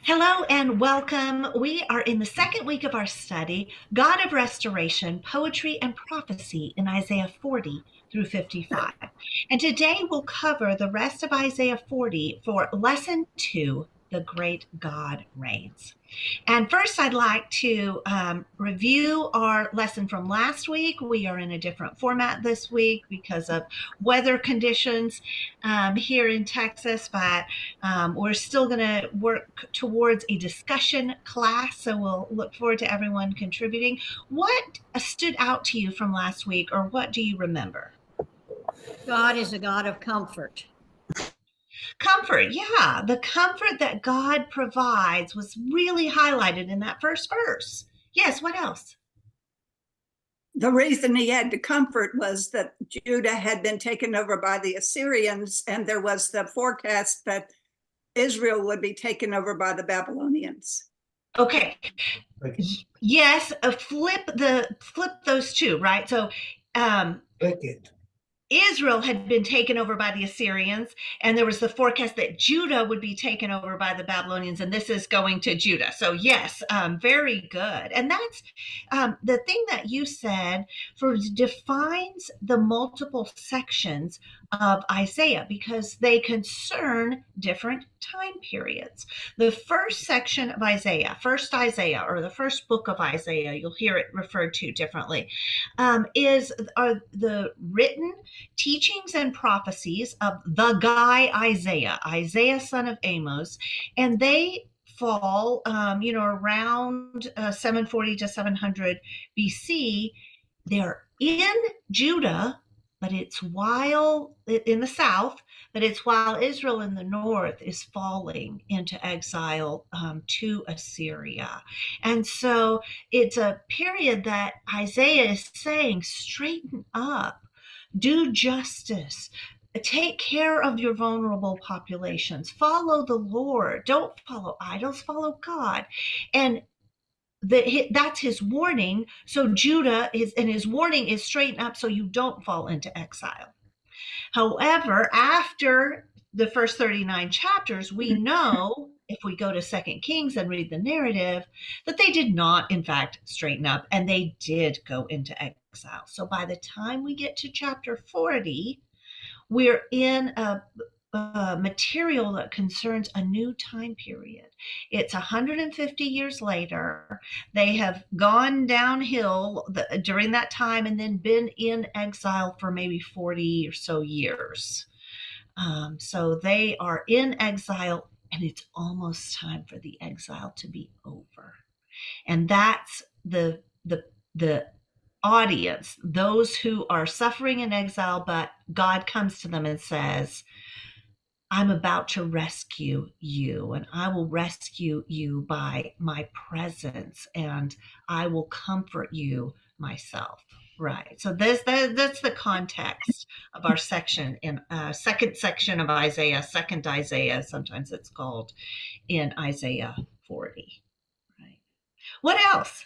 Hello and welcome. We are in the second week of our study, God of Restoration, Poetry and Prophecy in Isaiah 40 through 55. And today we'll cover the rest of Isaiah 40 for Lesson 2, The Great God Reigns. And first, I'd like to review our lesson from last week. We are in a different format this week because of weather conditions here in Texas, but we're still going to work towards a discussion class. So we'll look forward to everyone contributing. What stood out to you from last week, or what do you remember? God is a God of comfort. Comfort, yeah. The comfort that God provides was really highlighted in that first verse. Yes, what else? The reason he had to comfort was that Judah had been taken over by the Assyrians, and there was the forecast that Israel would be taken over by the Babylonians. Okay. Yes, flip those two, right? So Israel had been taken over by the Assyrians, and there was the forecast that Judah would be taken over by the Babylonians, and this is going to Judah. So yes, very good. And that's the thing that you said defines the multiple sections of Isaiah because they concern different time periods. The first section of Isaiah, or the first book of Isaiah, you'll hear it referred to differently, are the written teachings and prophecies of the guy Isaiah, son of Amos, and they fall, around 740 to 700 BC. They're in Judah, but it's while in the south, but it's while Israel in the north is falling into exile to Assyria. And so it's a period that Isaiah is saying, straighten up, do justice, take care of your vulnerable populations, follow the Lord, don't follow idols, follow God. And that's his warning. So his warning is straighten up so you don't fall into exile. However, after the first 39 chapters, we know, if we go to 2 Kings and read the narrative, that they did not, in fact, straighten up, and they did go into exile. So by the time we get to chapter 40, we're in a material that concerns a new time period. It's 150 years later. They have gone downhill during that time and then been in exile for maybe 40 or so years. So they are in exile, and it's almost time for the exile to be over. And that's the audience, those who are suffering in exile, but God comes to them and says, I'm about to rescue you, and I will rescue you by my presence, and I will comfort you myself. Right. So that's the context of our section in second section of Isaiah, second Isaiah, sometimes it's called, in Isaiah 40. Right. What else?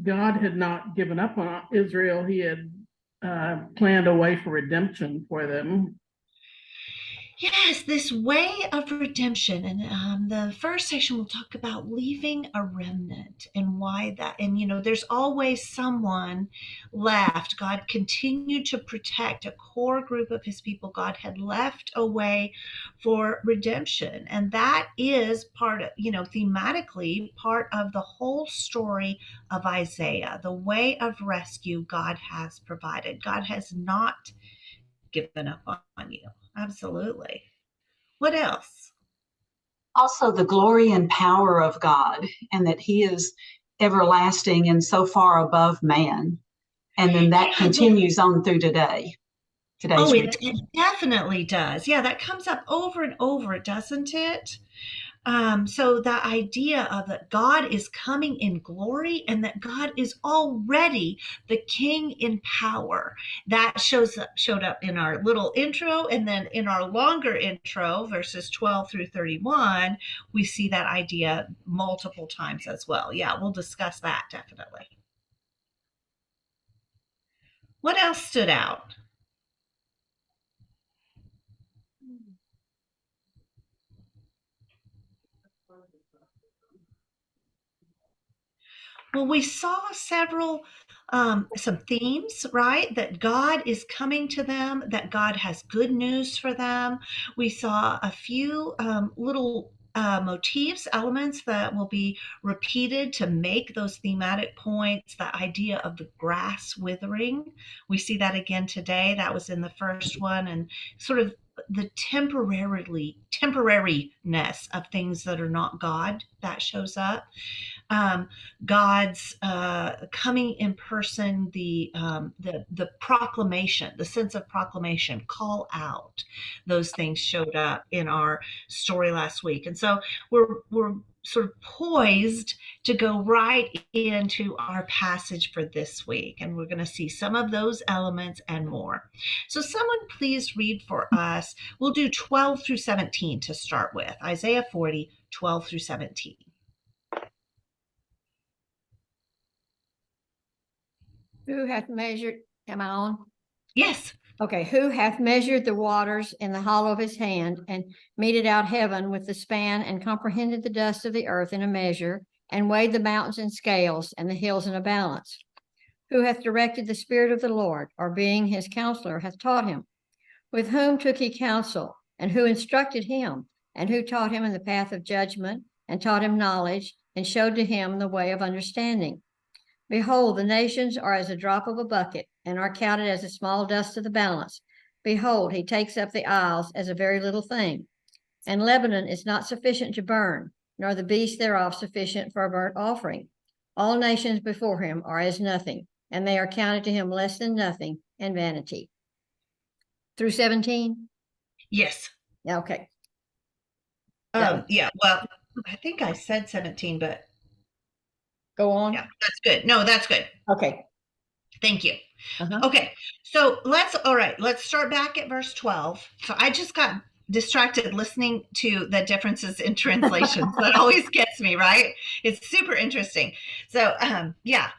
God had not given up on Israel. He had planned a way for redemption for them. Yes, this way of redemption. And the first section will talk about leaving a remnant and why that. And, there's always someone left. God continued to protect a core group of his people. God had left a way for redemption. And that is part of, thematically, part of the whole story of Isaiah. The way of rescue God has provided. God has not given up on you. Absolutely. What else? Also, the glory and power of God, and that he is everlasting and so far above man. And then that continues on through today. It definitely does. Yeah, that comes up over and over, doesn't it? So the idea of that God is coming in glory and that God is already the king in power, that showed up in our little intro, and then in our longer intro, verses 12 through 31, we see that idea multiple times as well. Yeah, we'll discuss that definitely. What else stood out? Well, we saw several, some themes, right? That God is coming to them, that God has good news for them. We saw a few little motifs, elements that will be repeated to make those thematic points. The idea of the grass withering, we see that again today. That was in the first one, and sort of the temporariness of things that are not God that shows up. um, God's coming in person, the proclamation, the sense of proclamation, call out. Those things showed up in our story last week, and so we're sort of poised to go right into our passage for this week, and we're going to see some of those elements and more. So, someone please read for us. We'll do 12 through 17 to start with. Isaiah 40, 12 through 17. Who hath measured, am I on? Yes. Okay, who hath measured the waters in the hollow of his hand, and meted out heaven with the span, and comprehended the dust of the earth in a measure, and weighed the mountains in scales, and the hills in a balance? Who hath directed the Spirit of the Lord, or being his counselor hath taught him? With whom took he counsel, and who instructed him? And who taught him in the path of judgment, and taught him knowledge, and showed to him the way of understanding? Behold, the nations are as a drop of a bucket, and are counted as the small dust of the balance. Behold, he takes up the isles as a very little thing. And Lebanon is not sufficient to burn, nor the beast thereof sufficient for a burnt offering. All nations before him are as nothing, and they are counted to him less than nothing, and vanity. Through 17? Yes. Yeah, okay. Yeah. Well, I think I said 17, but Go on. yeah, that's good. No, that's good. Okay. Thank you. Uh-huh. Okay. So let's start back at verse 12. So I just got distracted listening to the differences in translations. That always gets me, right? It's super interesting. So, yeah,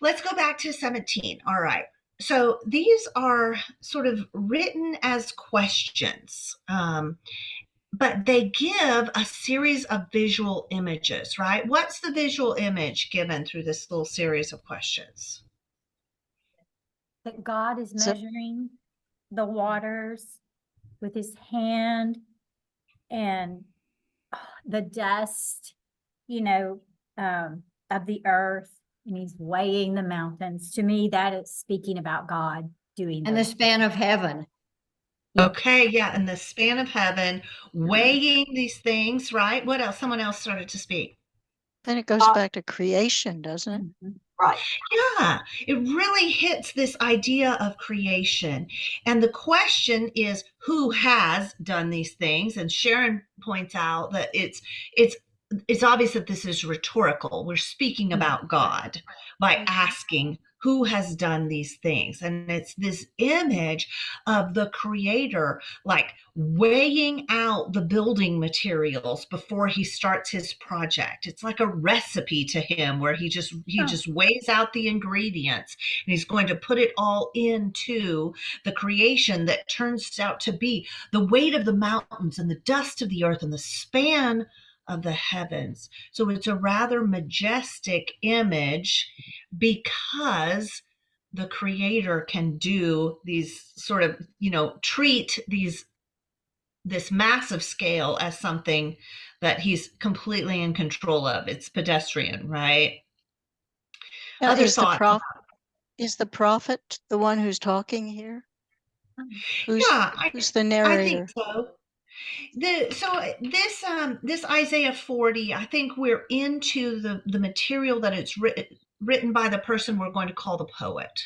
let's go back to 17. All right. So these are sort of written as questions. But they give a series of visual images, right? What's the visual image given through this little series of questions? That God is So- measuring the waters with his hand, and the dust, of the earth, and he's weighing the mountains. To me, that is speaking about God doing And the those span of heaven. Okay, yeah, in the span of heaven, weighing these things, right? What else? Someone else started to speak. Then it goes Uh, back to creation, doesn't it? Mhm. Right. Yeah, it really hits this idea of creation. And the question is, who has done these things? And Sharon points out that it's obvious that this is rhetorical. We're speaking about God by asking who has done these things. And it's this image of the creator, like weighing out the building materials before he starts his project. It's like a recipe to him where he just weighs out the ingredients, and he's going to put it all into the creation that turns out to be the weight of the mountains and the dust of the earth and the span of the heavens. So it's a rather majestic image because the creator can do these sort of, treat this massive scale as something that he's completely in control of. It's pedestrian, right? Now, Other is thoughts? is the prophet the one who's talking here? Who's Yeah, who's the I narrator? think so. This Isaiah 40, I think we're into the material that it's written by the person we're going to call the poet.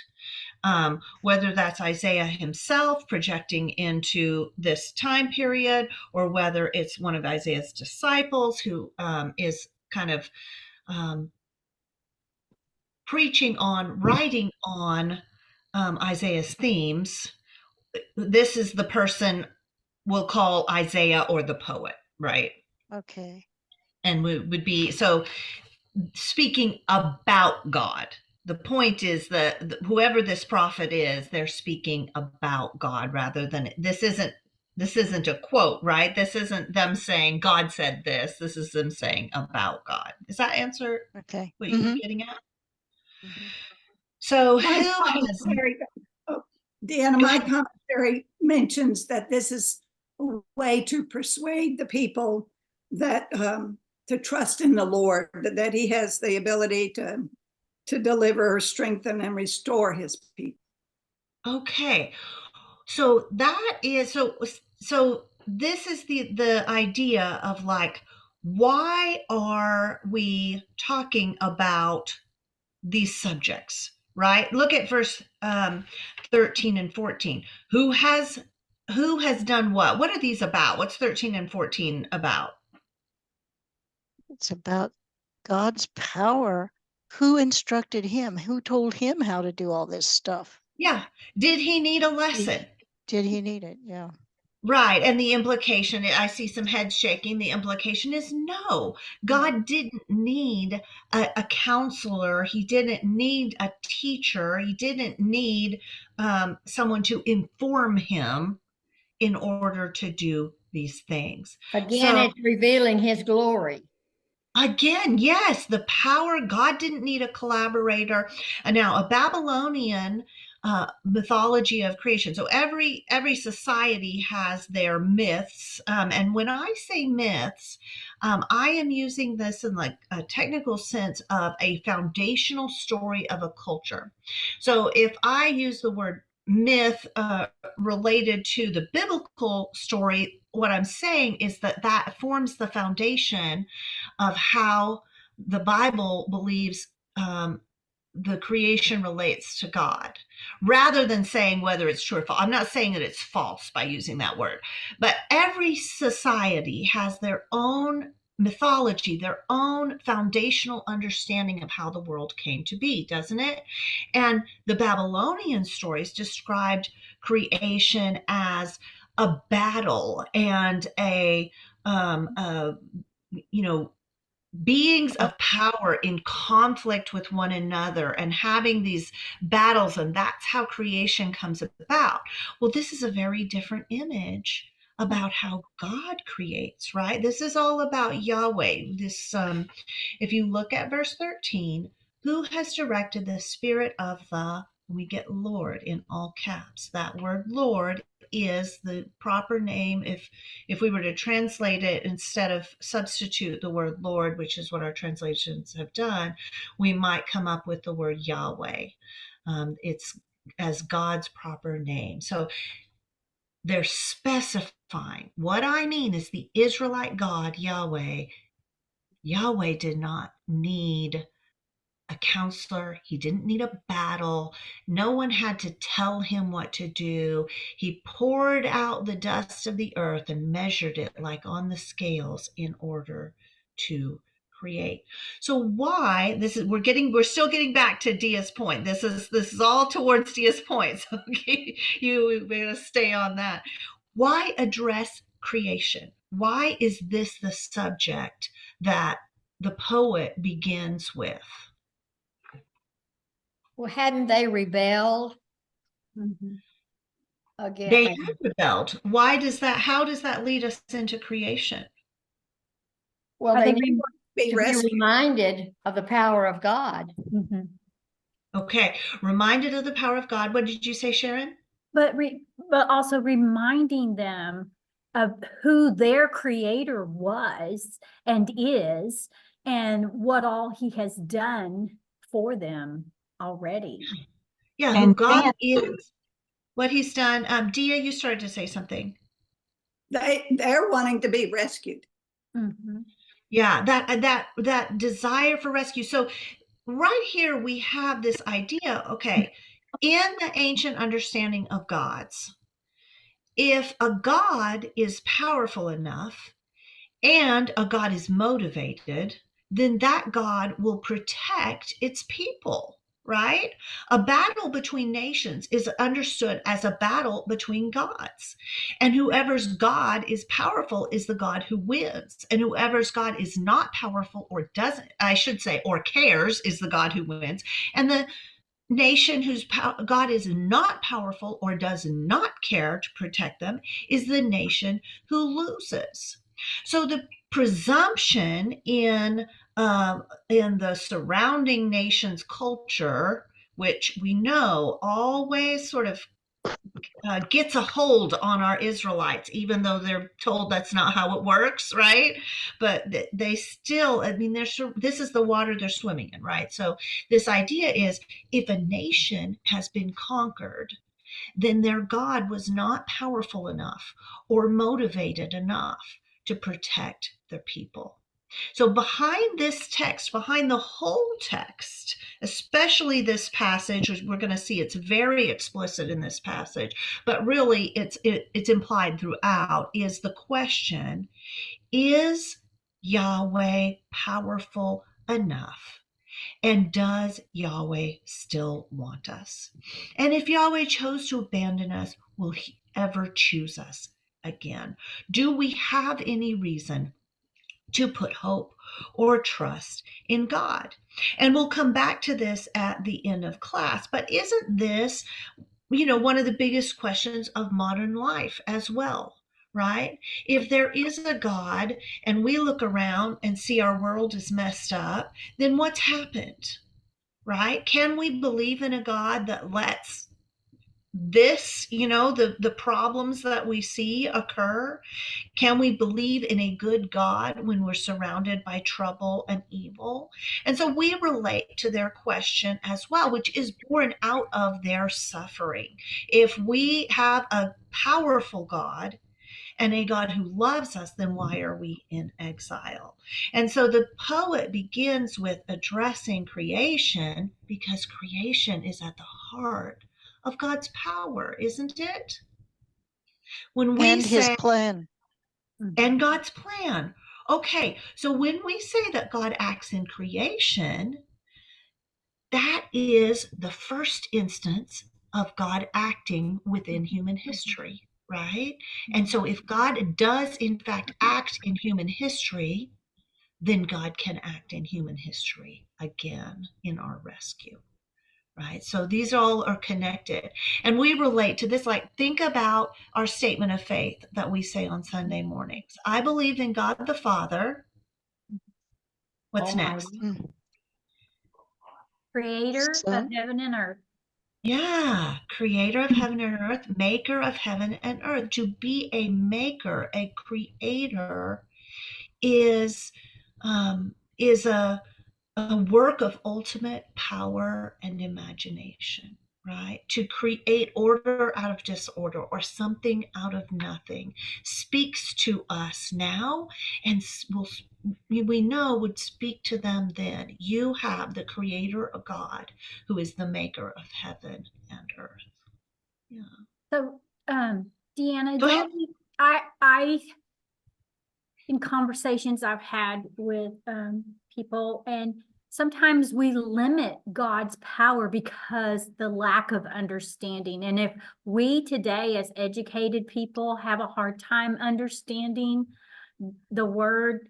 Whether that's Isaiah himself projecting into this time period, or whether it's one of Isaiah's disciples who is kind of preaching on, writing on Isaiah's themes. This is the person we'll call Isaiah or the poet, right? Okay. And would be so speaking about God. The point is that whoever this prophet is, they're speaking about God rather than this This isn't a quote, right? This isn't them saying God said this. This is them saying about God. Does that answer Okay. what you're Mhm, getting at? mhm. So My who has commentary, oh, Deanna, Go my ahead. commentary mentions that this is a way to persuade the people that to trust in the Lord, that He has the ability to deliver, strengthen, and restore His people. Okay. So that is so this is the idea of like, why are we talking about these subjects, right? Look at verse 13 and 14. Who has done what? What are these about? What's 13 and 14 about? It's about God's power. Who instructed him? Who told him how to do all this stuff? Yeah. Did he need a Did lesson? did he need it? Yeah. Right. And the implication, I see some heads shaking. The implication is no, God didn't need a counselor. He didn't need a teacher. He didn't need someone to inform him in order to do these things. Again, So, it's revealing his glory. again, yes, the power, God didn't need a collaborator. And now a Babylonian mythology of creation. So every society has their myths. And when I say myths, I am using this in like a technical sense of a foundational story of a culture. So if I use the word myth related to the biblical story, what I'm saying is that that forms the foundation of how the Bible believes the creation relates to God, rather than saying whether it's true or false. I'm not saying that it's false by using that word, but every society has their own mythology, their own foundational understanding of how the world came to be, doesn't it? And the Babylonian stories described creation as a battle and a you know beings of power in conflict with one another and having these battles, and that's how creation comes about. Well, this is a very different image about how God creates, right? This is all about Yahweh. This if you look at verse 13, who has directed the spirit of the, we get Lord in all caps. That word Lord is the proper name. If we were to translate it, instead of substitute the word Lord, which is what our translations have done, we might come up with the word Yahweh. It's as God's proper name. So they're specifying. What I mean is the Israelite God, Yahweh did not need a counselor. He didn't need a battle. No one had to tell him what to do. He poured out the dust of the earth and measured it like on the scales in order to create. So why this is we're still getting back to Dia's point. This is all towards Dia's point. So we're gonna stay on that. Why address creation? Why is this the subject that the poet begins with? Well, hadn't they rebelled They again? have rebelled. Why does that? How does that lead us into creation? Well, Are they they need Be to be rescued. reminded of the power of God. Okay, reminded of the power of God. What did you say, Sharon? But also reminding them of who their creator was and is, and what all he has done for them already. Yeah, who And God then is, what He's done. Dia, you started to say something. They're wanting to be rescued. Mhm. Yeah, that desire for rescue. So right here we have this idea. Okay, in the ancient understanding of gods, if a god is powerful enough and a God is motivated, then that God will protect its people, right? A battle between nations is understood as a battle between gods. And whoever's God is powerful is the God who wins. And whoever's God is not powerful or doesn't, I should say, or cares is the God who wins. And nation whose God is not powerful or does not care to protect them is the nation who loses. So the presumption in the surrounding nation's culture, which we know always sort of gets a hold on our Israelites, even though they're told that's not how it works, right? But they still, I mean, this is the water they're swimming in, right? So this idea is if a nation has been conquered, then their God was not powerful enough or motivated enough to protect their people. So behind this text, behind the whole text, especially this passage, which we're going to see, it's very explicit in this passage, but really it's implied throughout, is the question, is Yahweh powerful enough? And does Yahweh still want us? And if Yahweh chose to abandon us, will he ever choose us again? Do we have any reason to put hope or trust in God? And we'll come back to this at the end of class, but isn't this, one of the biggest questions of modern life as well, right? If there is a God and we look around and see our world is messed up, then what's happened, right? Can we believe in a God that lets this, the problems that we see occur? Can we believe in a good God when we're surrounded by trouble and evil? And so we relate to their question as well, which is born out of their suffering. If we have a powerful God and a God who loves us, then why are we in exile? And so the poet begins with addressing creation because creation is at the heart of God's power, isn't it? When we And his say, plan. and God's plan. Okay, so when we say that God acts in creation, that is the first instance of God acting within human history, right? And so if God does in fact act in human history, then God can act in human history again in our rescue. Right? So these all are connected. And we relate to this, like think about our statement of faith that we say on Sunday mornings. I believe in God the Father. What's next? Almighty, creator of Son. heaven and earth. Yeah, creator of heaven and earth, maker of heaven and earth. To be a maker, a creator is a work of ultimate power and imagination, right? To create order out of disorder or something out of nothing speaks to us now and we know would speak to them then. You have the creator of God who is the maker of heaven and earth. Yeah. So, Deanna, Go ahead. I in conversations I've had with people, and sometimes we limit God's power because the lack of understanding. And if we today as educated people have a hard time understanding the word,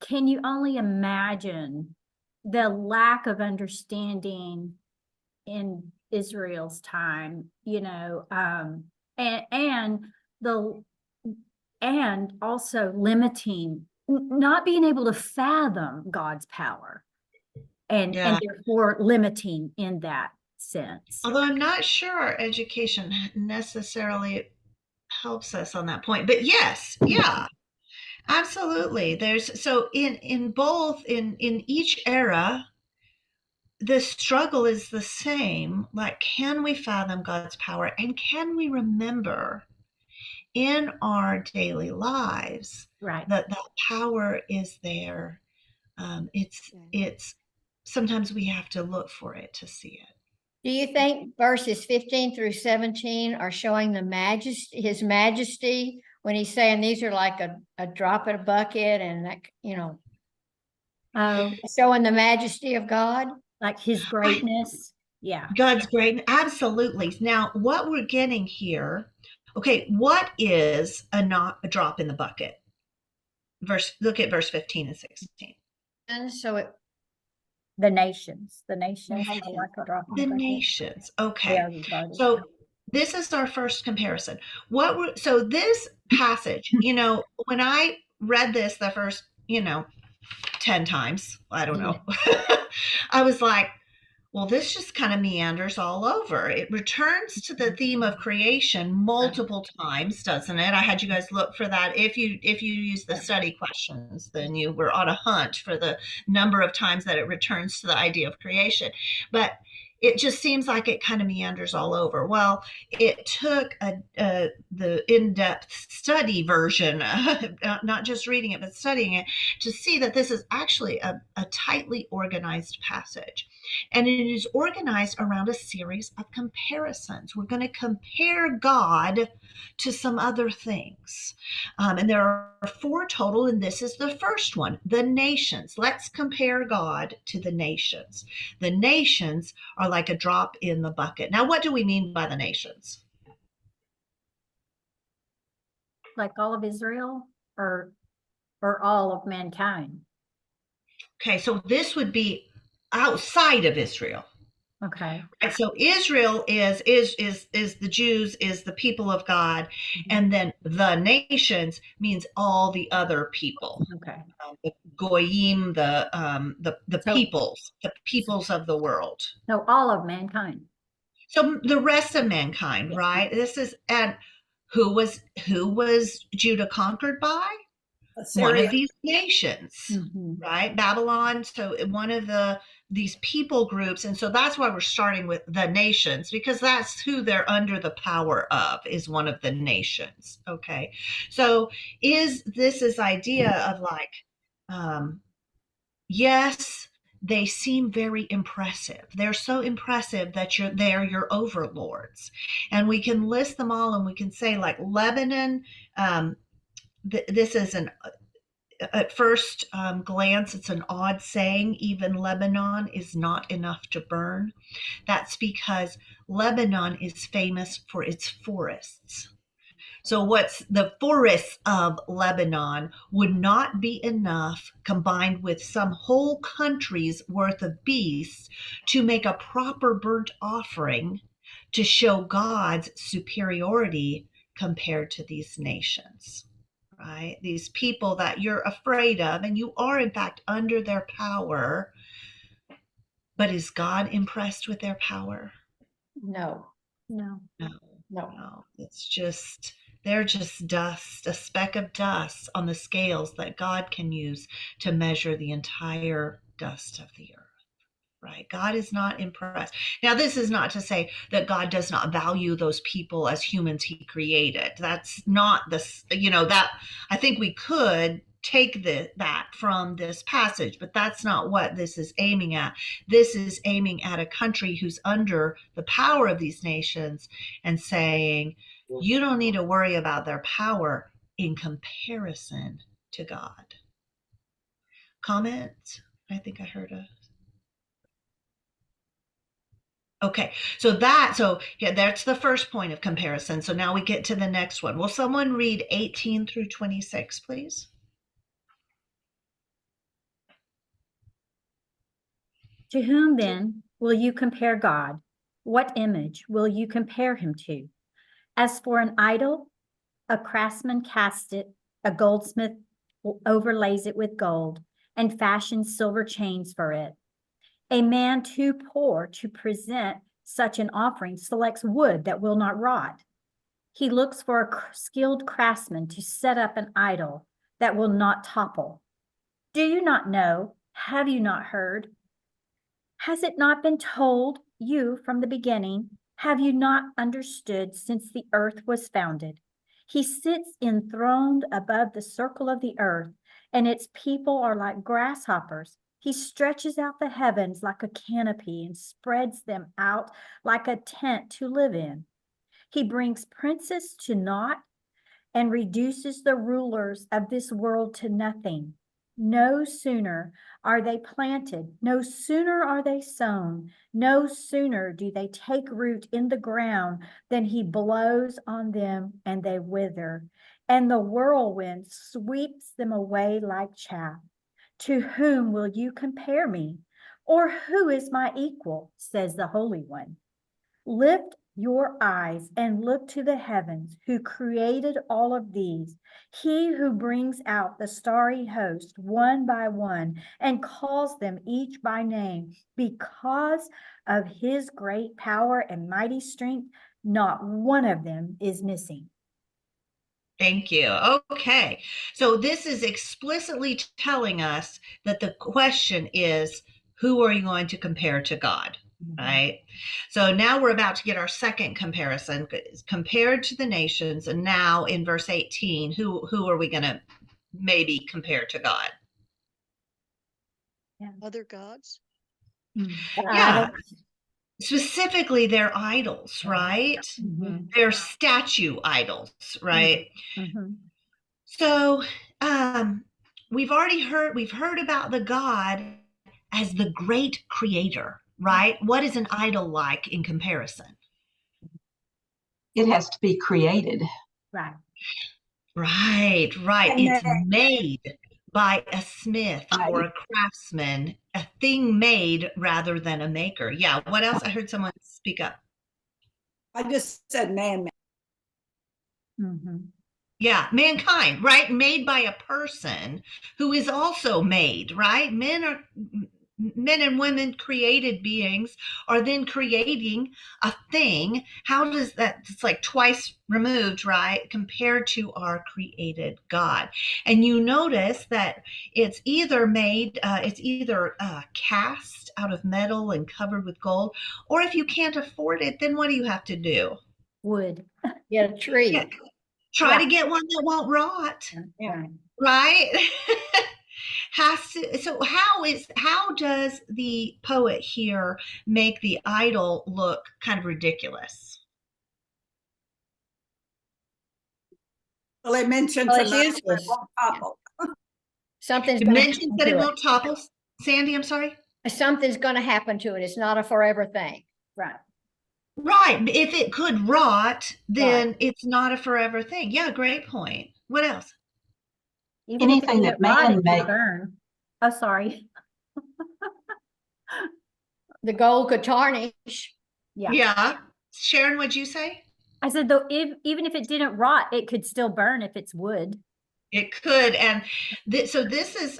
can you only imagine the lack of understanding in Israel's time, and also limiting, not being able to fathom God's power and therefore limiting in that sense. Although I'm not sure education necessarily helps us on that point, but yes, yeah, absolutely. There's so in both in each era, the struggle is the same. Like, can we fathom God's power, and can we remember in our daily lives Right. that power is there? It's sometimes we have to look for it to see it. Do you think verses 15 through 17 are showing his majesty when he's saying these are like a drop in a bucket and showing the majesty of God? Like his greatness. Yeah. God's great. Absolutely. Now, what we're getting here, okay, what is a drop in the bucket? Look at verse 15 and 16. And so The nations, the nations are Nations. like a drop in The the bucket. nations. They Okay. are regarded. So this is our first comparison. So this passage, when I read this the first, 10 times, I don't know. I was like, well, this just kind of meanders all over. It returns to the theme of creation multiple times, doesn't it? I had you guys look for that. If you use the study questions, then you were on a hunt for the number of times that it returns to the idea of creation. But it just seems like it kind of meanders all over. Well, it took the in-depth study version, not just reading it, but studying it, to see that this is actually a tightly organized passage. And it is organized around a series of comparisons. We're going to compare God to some other things. And there are 4 total, and this is the first one, the nations. Let's compare God to the nations. The nations are like a drop in the bucket. Now, what do we mean by the nations? Like all of Israel or all of mankind. Okay, so this would be outside of Israel. Okay. Right? So Israel is the Jews, is the people of God, and then the nations means all the other people. Okay. The goyim, the So- peoples of the world. So all of mankind. So the rest of mankind, right? This is, and who was Judah conquered by? One Assyria. of these nations, right? Babylon. So one of these people groups, and so that's why we're starting with the nations, because that's who they're under the power of, is one of the nations. Okay, so is this idea of like, yes, they seem very impressive. They're so impressive that they're your overlords, and we can list them all, and we can say like Lebanon. This is at first glance, it's an odd saying, even Lebanon is not enough to burn. That's because Lebanon is famous for its forests. So what's the forests of Lebanon would not be enough, combined with some whole country's worth of beasts, to make a proper burnt offering to show God's superiority compared to these nations. Right? These people that you're afraid of, and you are in fact under their power. But is God impressed with their power? No, No. No. It's just, they're just dust, a speck of dust on the scales that God can use to measure the entire dust of the earth. Right? God is not impressed. Now, this is not to say that God does not value those people as humans he created. That's not this, that I think we could take that from this passage, but that's not what this is aiming at. This is aiming at a country who's under the power of these nations and saying, you don't need to worry about their power in comparison to God. Comment? I think I heard a... Okay, so that's the first point of comparison. So now we get to the next one. Will someone read 18 through 26, please? To whom then will you compare God? What image will you compare him to? As for an idol, a craftsman casts it, a goldsmith overlays it with gold, and fashions silver chains for it. A man too poor to present such an offering selects wood that will not rot. He looks for a skilled craftsman to set up an idol that will not topple. Do you not know? Have you not heard? Has it not been told you from the beginning? Have you not understood since the earth was founded? He sits enthroned above the circle of the earth, and its people are like grasshoppers. He stretches out the heavens like a canopy and spreads them out like a tent to live in. He brings princes to naught and reduces the rulers of this world to nothing. No sooner are they planted, no sooner are they sown, no sooner do they take root in the ground than he blows on them and they wither, and the whirlwind sweeps them away like chaff. To whom will you compare me? Or who is my equal, says the Holy One. Lift your eyes and look to the heavens, who created all of these. He who brings out the starry host one by one and calls them each by name. Because of his great power and mighty strength, not one of them is missing. Thank you. Okay. So this is explicitly telling us that the question is, who are you going to compare to God? Right. So now we're about to get our second comparison compared to the nations. And now in verse 18, who are we going to maybe compare to God? Other gods? The Yeah. idols. Specifically, they're idols, right? Mhm. They're statue idols, right? Mhm. So we've heard about the God as the great creator, right? What is an idol like in comparison? It has to be created. Right. Right. And It's made by a smith or a craftsman, a thing made rather than a maker. Yeah. What else? I heard someone speak up. I just said man. Mhm. Yeah, mankind, right? Made by a person who is also made, right? Men and women created beings are then creating a thing. How does that, it's like twice removed, right? Compared to our created God. And you notice that it's either cast out of metal and covered with gold, or if you can't afford it, then what do you have to do? Wood. Get a tree. Yeah. Try to get one that won't rot, Yeah. right? So how does the poet here make the idol look kind of ridiculous? Well, it mentions Well, a it's matter useless. that won't topple. Something's It going to mentions happen that it to it. won't topple. Sandy, I'm sorry. Something's going to happen to it. It's not a forever thing. Right. Right. If it could rot, then it's not a forever thing. Yeah, great point. What else? Even if it Anything that didn't rot, man it could made. burn. Oh, sorry. The gold could tarnish. Yeah. Yeah. Sharon, what'd you say? I said though, even if it didn't rot, it could still burn if it's wood. It could. And so this is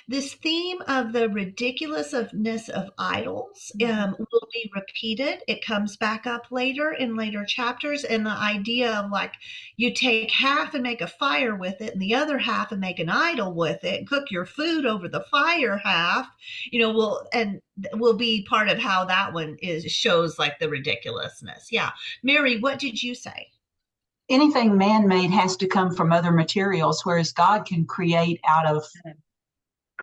this theme of the ridiculousness of idols will be repeated. It comes back up later in later chapters. And the idea of like you take half and make a fire with it and the other half and make an idol with it and cook your food over the fire half, will be part of how that one shows like the ridiculousness. Yeah. Mary, what did you say? Anything man-made has to come from other materials, whereas God can create out of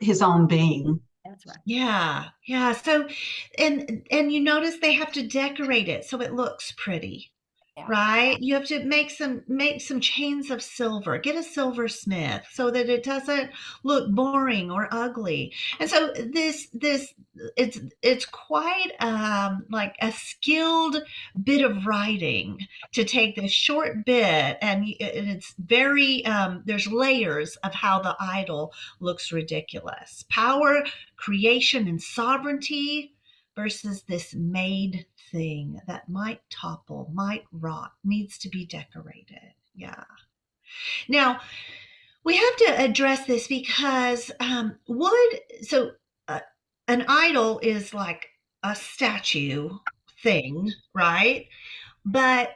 his own being. That's right. Yeah. So, and you notice they have to decorate it so it looks pretty, right? You have to make some chains of silver. Get a silversmith so that it doesn't look boring or ugly. And so it's quite like a skilled bit of writing to take this short bit, and it's very there's layers of how the idol looks ridiculous. Power, creation, and sovereignty versus this made thing that might topple, might rot, needs to be decorated. Yeah. Now, we have to address this because an idol is like a statue thing, right? But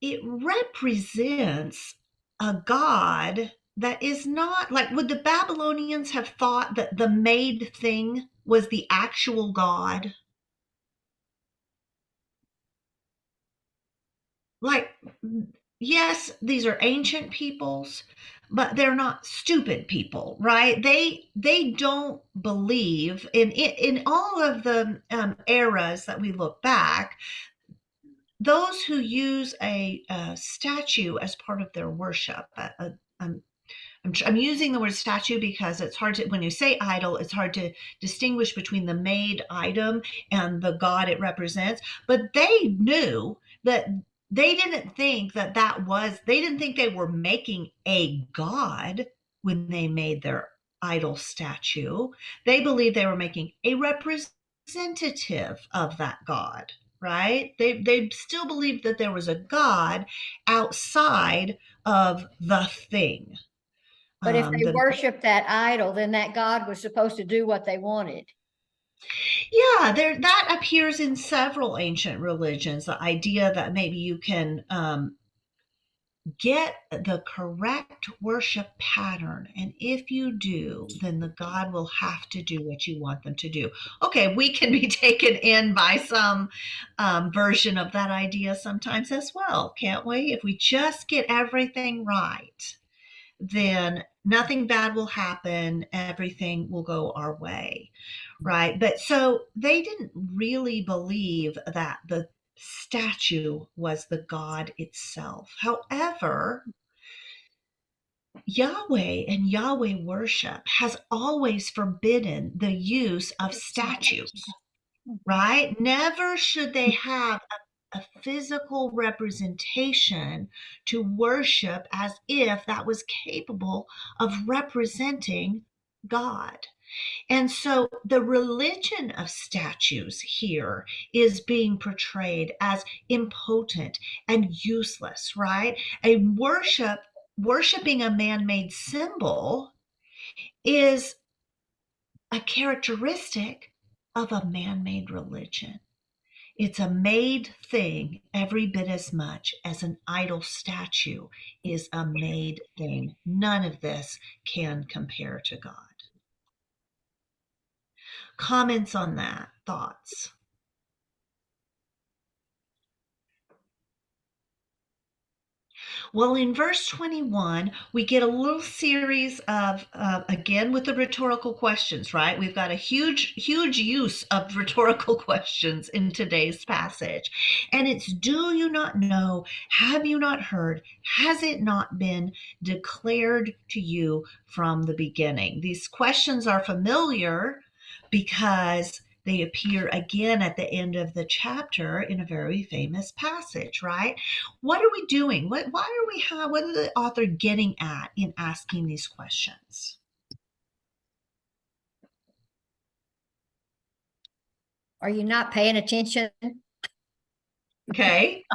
it represents a god that is not like, would the Babylonians have thought that the made thing was the actual god? Like, yes, these are ancient peoples, but they're not stupid people, right? They don't believe in all of the eras that we look back. Those who use a statue as part of their worship, I'm using the word statue because it's hard to, when you say idol, it's hard to distinguish between the made item and the god it represents. But they knew that they didn't think they didn't think they were making a god when they made their idol statue. They believed they were making a representative of that God, right? They still believed that there was a God outside of the thing. But if they The worship that idol, then that God was supposed to do what they wanted. Yeah, there that appears in several ancient religions. The idea that maybe you can get the correct worship pattern, and if you do, then the God will have to do what you want them to do. Okay, we can be taken in by some version of that idea sometimes as well, can't we? If we just get everything right, then nothing bad will happen, everything will go our way, right? But so they didn't really believe that the statue was the God itself. However, Yahweh and Yahweh worship has always forbidden the use of statues, right? Never should they have a physical representation to worship as if that was capable of representing God. And so the religion of statues here is being portrayed as impotent and useless, right? Worshiping a man-made symbol is a characteristic of a man-made religion. It's a made thing every bit as much as an idol statue is a made thing. None of this can compare to God. Comments on that? Thoughts? Well, in verse 21, we get a little series of, again, with the rhetorical questions, right? We've got a huge use of rhetorical questions in today's passage. And it's, do you not know? Have you not heard? Has it not been declared to you from the beginning? These questions are familiar because they appear again at the end of the chapter in a very famous passage, right? What are we doing? What is the author getting at in asking these questions? Are you not paying attention? Okay.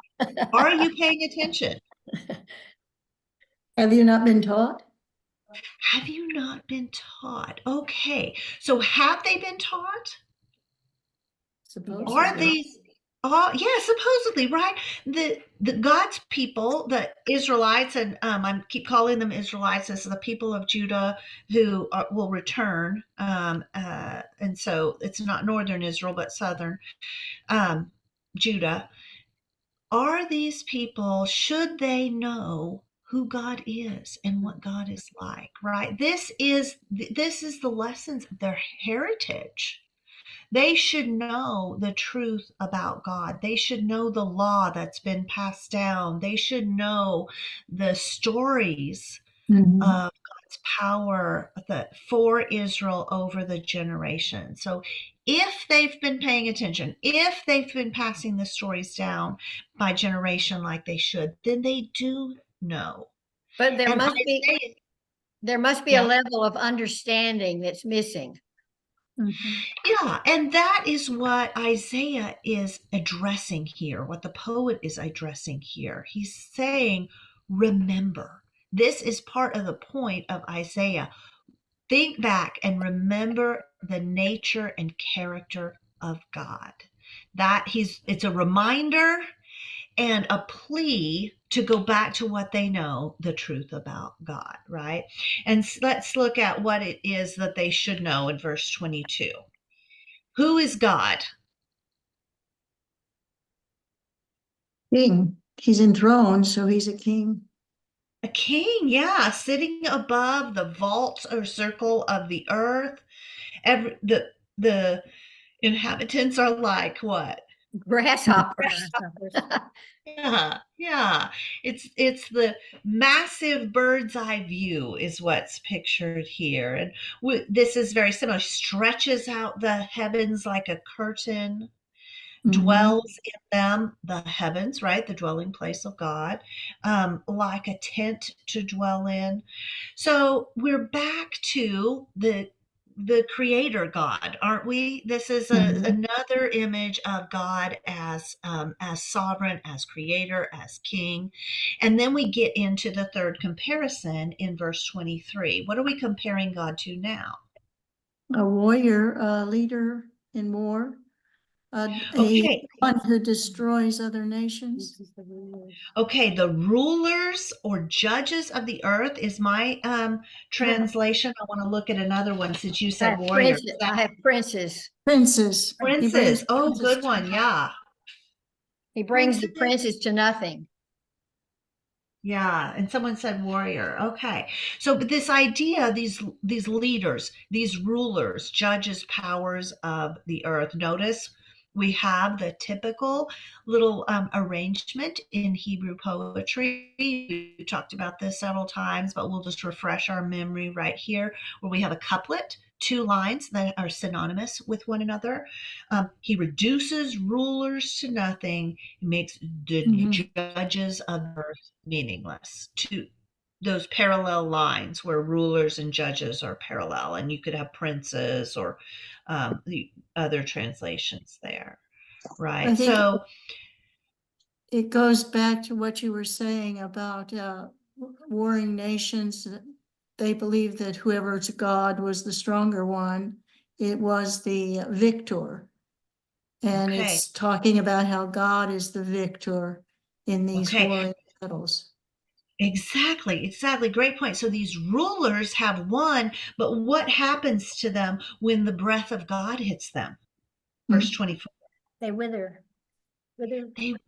Are you paying attention? Have you not been taught? Have you not been taught? Okay. So have they been taught? Supposedly. Are these yeah, supposedly, right? The God's people, the Israelites, and I keep calling them Israelites, as the people of Judah who will return. And so it's not northern Israel, but southern Judah. Are these people, should they know who God is and what God is like, right? This is the lessons of their heritage. They should know the truth about God. They should know the law that's been passed down. They should know the stories Mhm. of God's power for Israel over the generation. So if they've been paying attention, if they've been passing the stories down by generation like they should, then they do know. But there And must be Yeah. a level of understanding that's missing. Yeah, and that is what Isaiah is addressing here, what the poet is addressing here. He's saying, remember. This is part of the point of Isaiah. Think back and remember the nature and character of God. It's a reminder and a plea to go back to what they know, the truth about God, right? And let's look at what it is that they should know in verse 22. Who is God? King. He's enthroned, so he's a king. A king, yeah, sitting above the vault or circle of the earth. The inhabitants are like what? Grasshoppers. Yeah. It's the massive bird's eye view is what's pictured here, and this is very similar. Stretches out the heavens like a curtain. dwells in them the heavens, right? The dwelling place of God, like a tent to dwell in. So we're back to the creator God, aren't we? This is another image of God as sovereign, as creator, as king. And then we get into the third comparison in verse 23. What are we comparing God to now? A warrior, a leader in war, Okay. one who destroys other nations. Okay, the rulers or judges of the earth is my translation. I want to look at another one since you I said have warrior. princes. I have princes. Princes. He brings Princes. Oh, princes good to- one. Yeah. He brings the Princes. princes to nothing. Yeah, and someone said warrior. Okay. So but this idea, these leaders, these rulers, judges, powers of the earth. Notice we have the typical little arrangement in Hebrew poetry. We talked about this several times, but we'll just refresh our memory right here, where we have a couplet, two lines that are synonymous with one another. He reduces rulers to nothing. He makes the judges of earth meaningless. To those parallel lines where rulers and judges are parallel, and you could have princes or the other translations there, right? I think So it goes back to what you were saying about warring nations. They believed that whoever's God was the stronger one. It was the victor. And okay, it's talking about how God is the victor in these okay, warring battles. exactly, great point. So these rulers have won, but what happens to them when the breath of God hits them? Verse 24. They wither. They wither.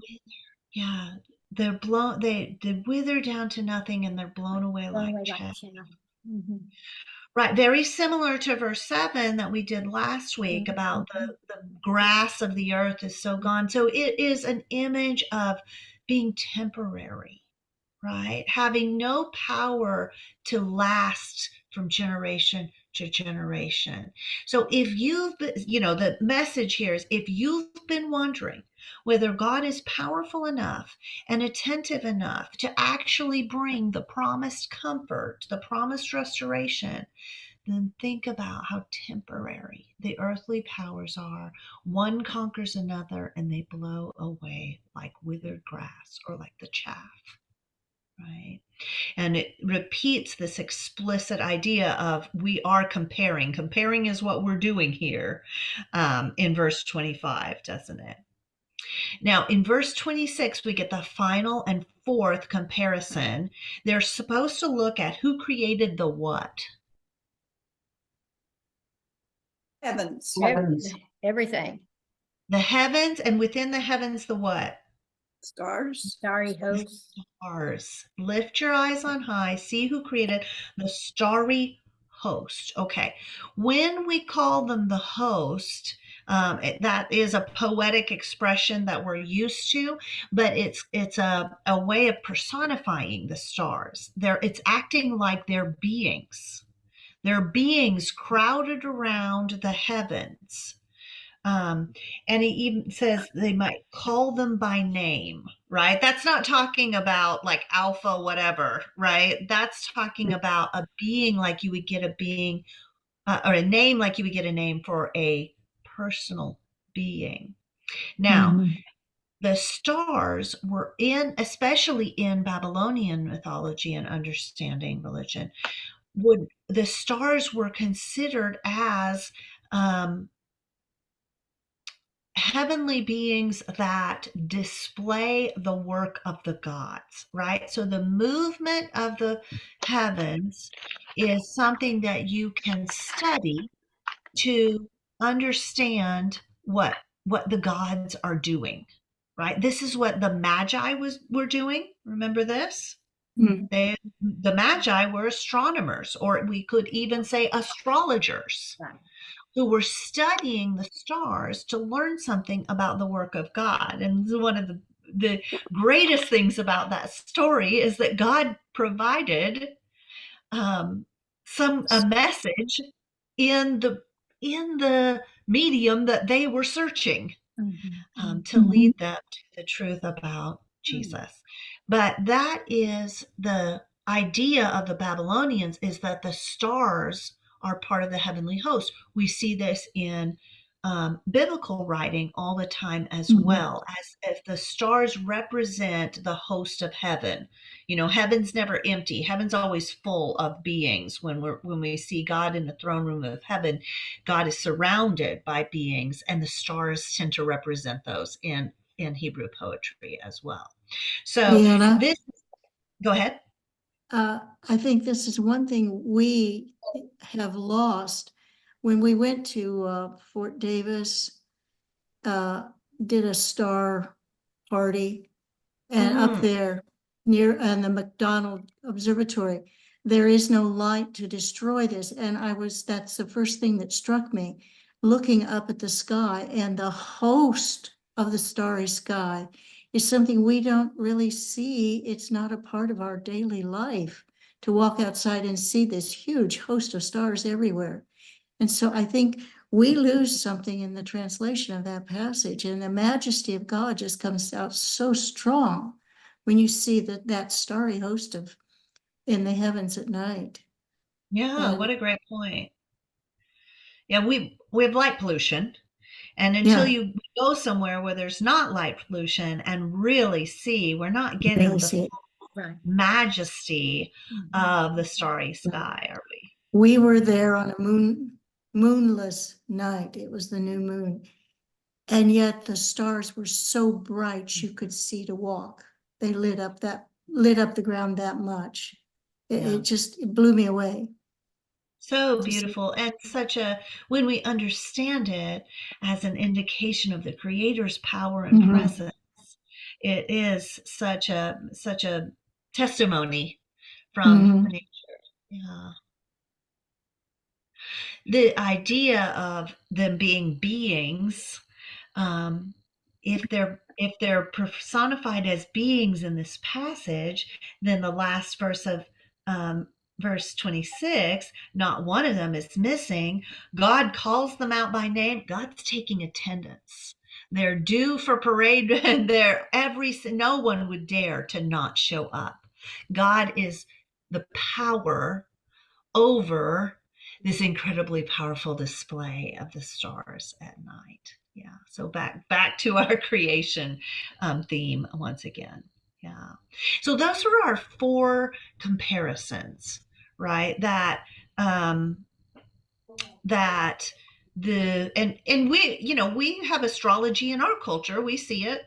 Yeah, they're blown. They wither down to nothing, and they're blown away like chaff. Right, very similar to verse 7 that we did last week about the grass of the earth is so gone. So it is an image of being temporary, right? Having no power to last from generation to generation. So if you've been, the message here is if you've been wondering whether God is powerful enough and attentive enough to actually bring the promised comfort, the promised restoration, then think about how temporary the earthly powers are. One conquers another and they blow away like withered grass or like the chaff. Right. And it repeats this explicit idea of we are comparing. Comparing is what we're doing here in verse 25, doesn't it? Now, in verse 26, we get the final and fourth comparison. They're supposed to look at who created the what. Heavens. Everything. The heavens, and within the heavens, the what? Stars. Starry host. Stars. Lift your eyes on high, see who created the starry host. Okay, when we call them the host, that is a poetic expression that we're used to, but it's a way of personifying the stars. It's acting like they're beings. They're beings crowded around the heavens. And he even says they might call them by name, right? That's not talking about like alpha, whatever, right? That's talking about a being like you would get a being or a name like you would get a name for a personal being. Now, the stars were especially in Babylonian mythology and understanding religion, the stars were considered as heavenly beings that display the work of the gods, right? So the movement of the heavens is something that you can study to understand what the gods are doing, right? This is what the Magi were doing. Remember this? The Magi were astronomers, or we could even say astrologers, who were studying the stars to learn something about the work of God. And one of the greatest things about that story is that God provided a message in the medium that they were searching, to lead them to the truth about Jesus. But that is the idea of the Babylonians, is that the stars are part of the heavenly host. We see this in biblical writing all the time as well, as if the stars represent the host of heaven. You know, heaven's never empty. Heaven's always full of beings. When we see God in the throne room of heaven, God is surrounded by beings, and the stars tend to represent those in Hebrew poetry as well. So Deanna? this, go ahead. I think this is one thing we have lost. When we went to Fort Davis, did a star party, and up there near the McDonald Observatory, there is no light to destroy this. And that's the first thing that struck me, looking up at the sky, and the host of the starry sky is something we don't really see. It's not a part of our daily life to walk outside and see this huge host of stars everywhere. And so I think we lose something in the translation of that passage, and the majesty of God just comes out so strong when you see that starry host in the heavens at night. Yeah, what a great point. Yeah, we have light pollution. And until you go somewhere where there's not light pollution and really see, we're not getting Really the see it. Right. majesty of the starry sky, are we? We were there on a moonless night. It was the new moon. And yet the stars were so bright you could see to walk. They lit up the ground that much. It blew me away. So beautiful, and when we understand it as an indication of the Creator's power and presence, it is such a testimony from nature. Yeah. The idea of them being beings, if they're personified as beings in this passage, then the last verse of verse 26, not one of them is missing. God calls them out by name. God's taking attendance. They're due for parade, and no one would dare to not show up. God is the power over this incredibly powerful display of the stars at night. Yeah. So back to our creation theme once again. Yeah. So those are our 4 comparisons, right? That we have astrology in our culture. We see it.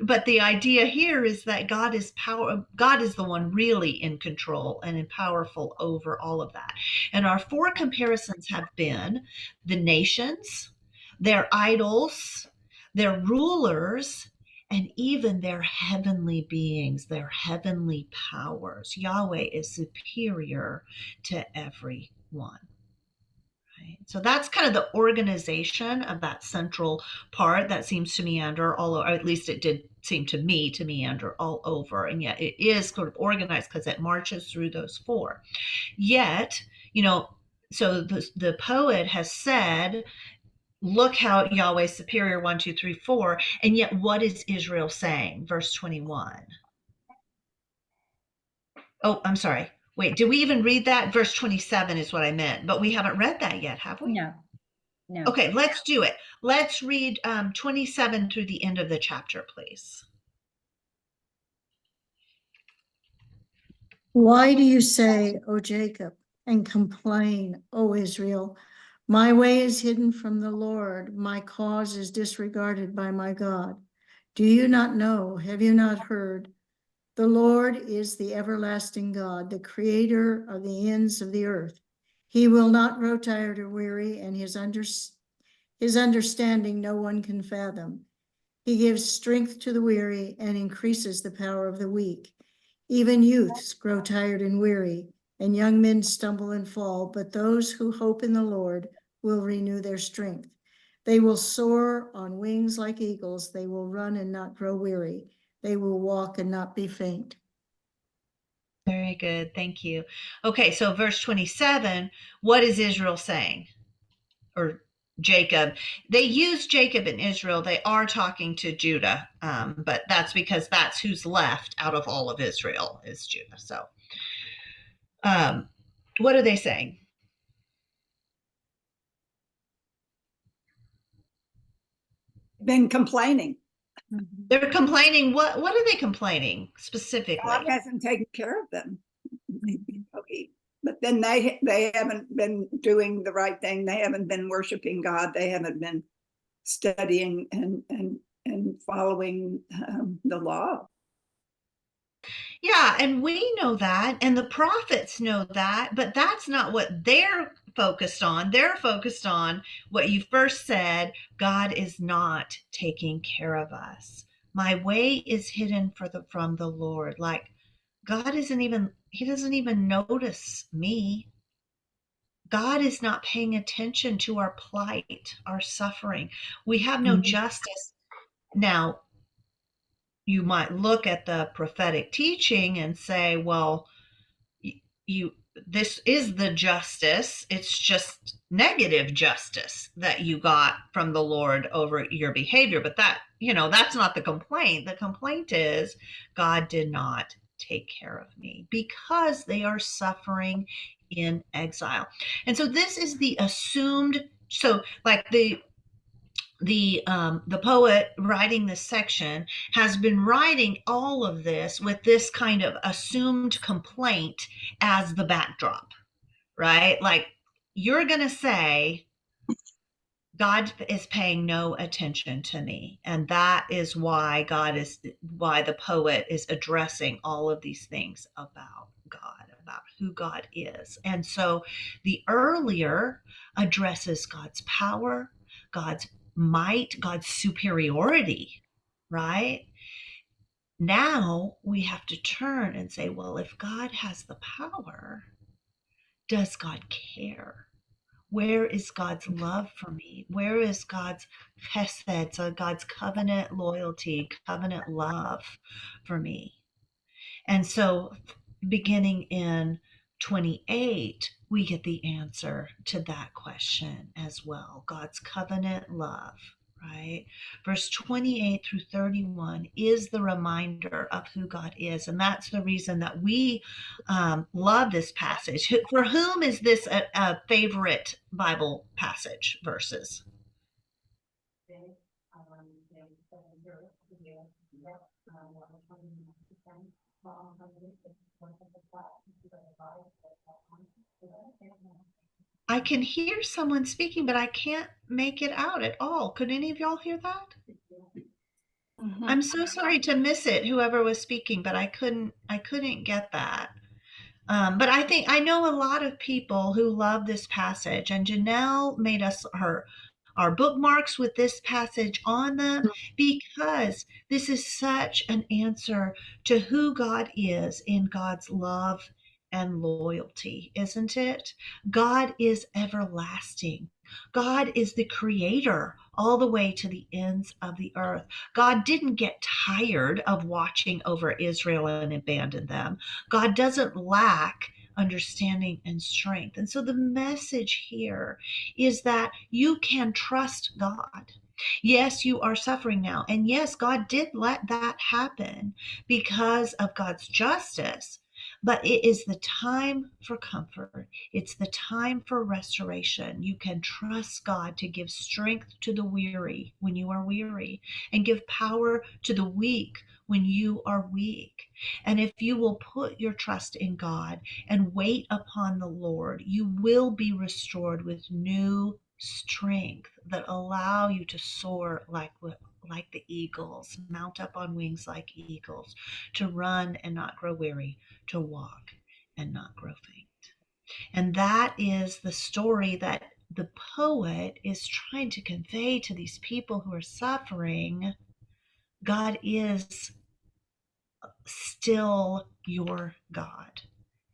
But the idea here is that God is the one really in control and powerful over all of that. And our 4 comparisons have been the nations, their idols, their rulers, and even their heavenly beings, their heavenly powers. Yahweh is superior to everyone. So that's kind of the organization of that central part that seems to meander all over, or at least it did seem to me to meander all over. And yet it is sort of organized because it marches through those 4. Yet, so the poet has said, look how Yahweh's superior, 1, 2, 3, 4. And yet what is Israel saying? Verse 21. Oh, I'm sorry. Wait, did we even read that? Verse 27 is what I meant, but we haven't read that yet, have we? No. Okay, let's do it. Let's read 27 through the end of the chapter, please. Why do you say, O Jacob, and complain, O Israel? My way is hidden from the Lord. My cause is disregarded by my God. Do you not know? Have you not heard? The Lord is the everlasting God, the creator of the ends of the earth. He will not grow tired or weary, and his understanding no one can fathom. He gives strength to the weary and increases the power of the weak. Even youths grow tired and weary, and young men stumble and fall, but those who hope in the Lord will renew their strength. They will soar on wings like eagles. They will run and not grow weary. They will walk and not be faint. Very good. Thank you. Okay, so verse 27, what is Israel saying? Or Jacob. They use Jacob and Israel. They are talking to Judah, but that's because that's who's left out of all of Israel is Judah. So, what are they saying? Been complaining. They're complaining. What are they complaining specifically? God hasn't taken care of them. Okay. But then they haven't been doing the right thing. They haven't been worshiping God. They haven't been studying and following the law. Yeah, and we know that, and the prophets know that, but that's not what they're focused on. They're focused on what you first said, God is not taking care of us. My way is hidden from the Lord. Like God he doesn't even notice me. God is not paying attention to our plight, our suffering. We have no justice. Now, you might look at the prophetic teaching and say, well, you this is the justice. It's just negative justice that you got from the Lord over your behavior. But that's not the complaint. The complaint is God did not take care of me because they are suffering in exile. And so this is the assumed, so like the poet writing this section has been writing all of this with this kind of assumed complaint as the backdrop, right? Like you're going to say, God is paying no attention to me. And that is why the poet is addressing all of these things about God, about who God is. And so the earlier addresses God's power, God's might, God's superiority, right? Now we have to turn and say, well, if God has the power, does God care? Where is God's love for me? Where is God's chesed, so God's covenant loyalty, covenant love for me? And so beginning in 28, we get the answer to that question as well. God's covenant love, right? Verse 28 through 31 is the reminder of who God is. And that's the reason that we love this passage. For whom is this a favorite Bible passage verses? I can hear someone speaking, but I can't make it out at all. Could any of y'all hear that? I'm so sorry to miss it, whoever was speaking, but I couldn't get that. But I know a lot of people who love this passage, and Janelle made us our bookmarks with this passage on them because this is such an answer to who God is in God's love and loyalty, isn't it? God is everlasting. God is the creator all the way to the ends of the earth. God didn't get tired of watching over Israel and abandon them. God doesn't lack understanding and strength. And so the message here is that you can trust God. Yes, you are suffering now. And yes, God did let that happen because of God's justice. But it is the time for comfort. It's the time for restoration. You can trust God to give strength to the weary when you are weary and give power to the weak when you are weak. And if you will put your trust in God and wait upon the Lord, you will be restored with new strength that allow you to soar like the eagles, mount up on wings like eagles, to run and not grow weary, to walk and not grow faint. And that is the story that the poet is trying to convey to these people who are suffering. God is still your God.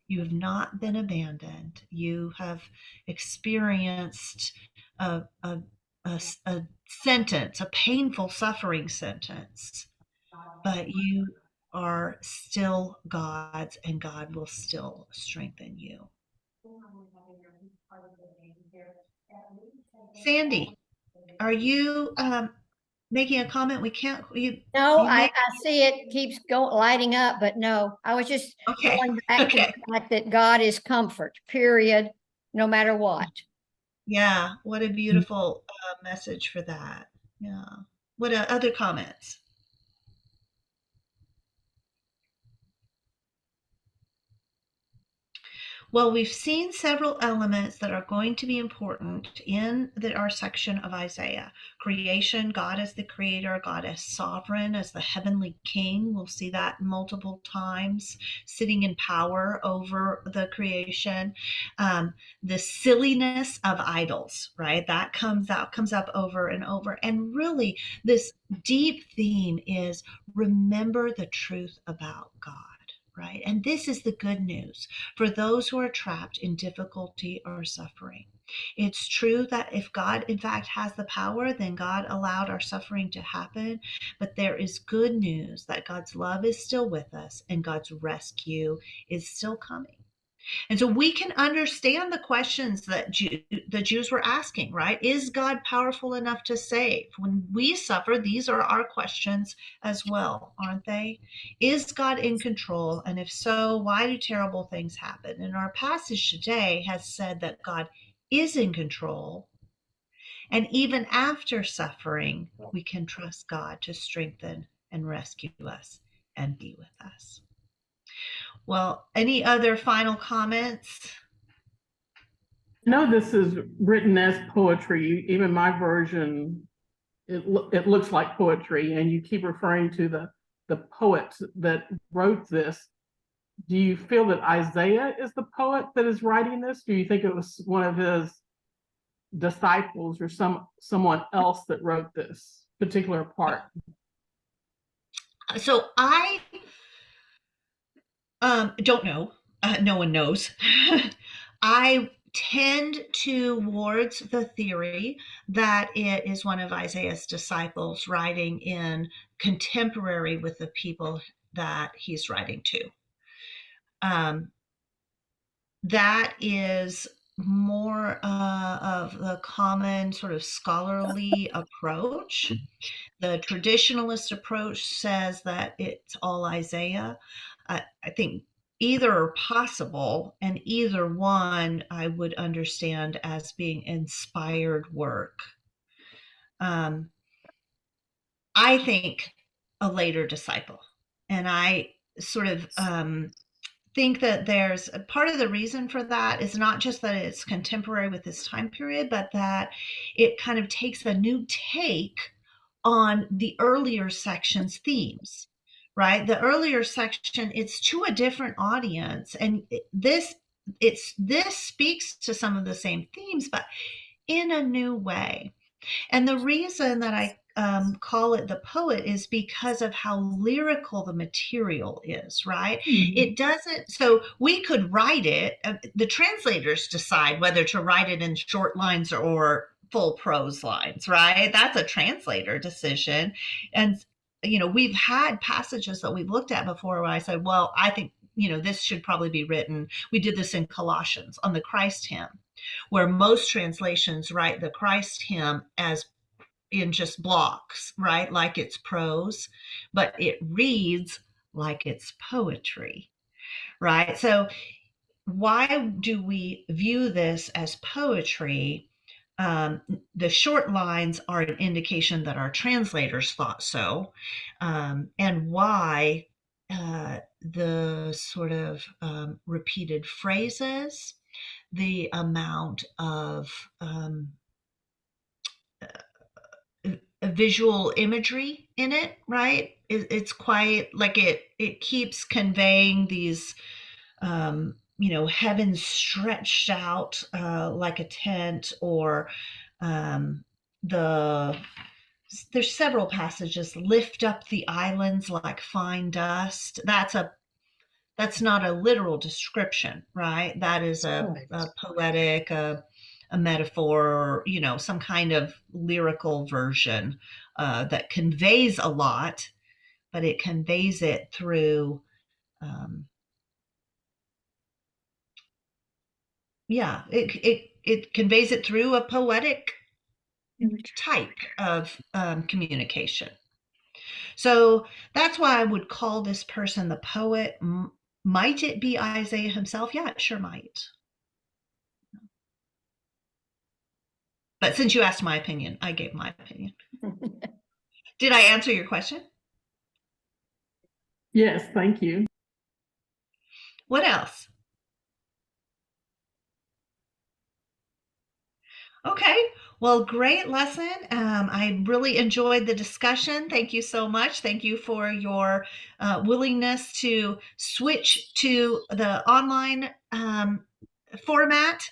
You have not been abandoned. You have experienced a sentence, a painful suffering sentence, but you are still God's, and God will still strengthen you. Sandy. are you making a comment? We can't. No, You I may. see it keeps lighting up, but no, I was just Okay. going back to Okay. the fact that God is comfort, period, no matter what. Yeah. What a beautiful message for that. Yeah. What other comments? Well, we've seen several elements that are going to be important in our section of Isaiah. Creation, God as the creator, God as sovereign, as the heavenly king. We'll see that multiple times, sitting in power over the creation. The silliness of idols, right? That comes up over and over. And really, this deep theme is remember the truth about God. Right? And this is the good news for those who are trapped in difficulty or suffering. It's true that if God, in fact, has the power, then God allowed our suffering to happen. But there is good news that God's love is still with us and God's rescue is still coming. And so we can understand the questions that the Jews were asking, right? Is God powerful enough to save? When we suffer, these are our questions as well, aren't they? Is God in control? And if so, why do terrible things happen? And our passage today has said that God is in control. And even after suffering, we can trust God to strengthen and rescue us and be with us. Well, any other final comments? No, this is written as poetry. Even my version, it looks like poetry, and you keep referring to the poet that wrote this. Do you feel that Isaiah is the poet that is writing this? Do you think it was one of his disciples or someone else that wrote this particular part? So I don't know. No one knows. I tend towards the theory that it is one of Isaiah's disciples writing in contemporary with the people that he's writing to. That is more of the common sort of scholarly approach. The traditionalist approach says that it's all Isaiah. I think either are possible, and either one I would understand as being inspired work. I think a later disciple, and I sort of think that there's a part of the reason for that is not just that it's contemporary with this time period, but that it kind of takes a new take on the earlier section's themes, right? The earlier section, it's to a different audience, and this speaks to some of the same themes, but in a new way. And the reason that I call it the poet is because of how lyrical the material is, right? It doesn't, so we could write it, the translators decide whether to write it in short lines or full prose lines, right? That's a translator decision. And, we've had passages that we've looked at before where I said, well, I think, this should probably be written. We did this in Colossians on the Christ hymn, where most translations write the Christ hymn as in just blocks, right? Like it's prose, but it reads like it's poetry, right? So why do we view this as poetry? The short lines are an indication that our translators thought so, and why the sort of repeated phrases, the amount of visual imagery in it, right? It's quite like it keeps conveying these heaven stretched out like a tent, or there's several passages, lift up the islands like fine dust. That's not a literal description, right? That is a poetic, a metaphor, some kind of lyrical version that conveys a lot, but it conveys it through, it conveys it through a poetic type of communication. So that's why I would call this person the poet. Might it be Isaiah himself? Yeah, it sure might. But since you asked my opinion, I gave my opinion. Did I answer your question? Yes, thank you. What else? Okay, well, great lesson. I really enjoyed the discussion. Thank you so much. Thank you for your willingness to switch to the online format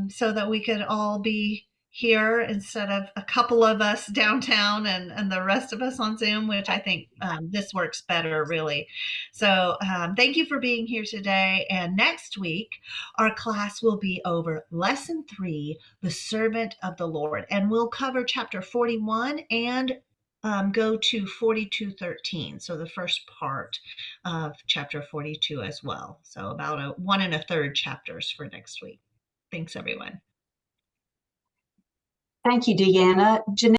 so that we could all be here instead of a couple of us downtown and the rest of us on Zoom, which I think this works better, really. So thank you for being here today. And next week, our class will be over Lesson 3, The Servant of the Lord. And we'll cover chapter 41 and go to 42:13. So the first part of chapter 42 as well. So about 1 1/3 chapters for next week. Thanks, everyone. Thank you, Deanna. Jeanette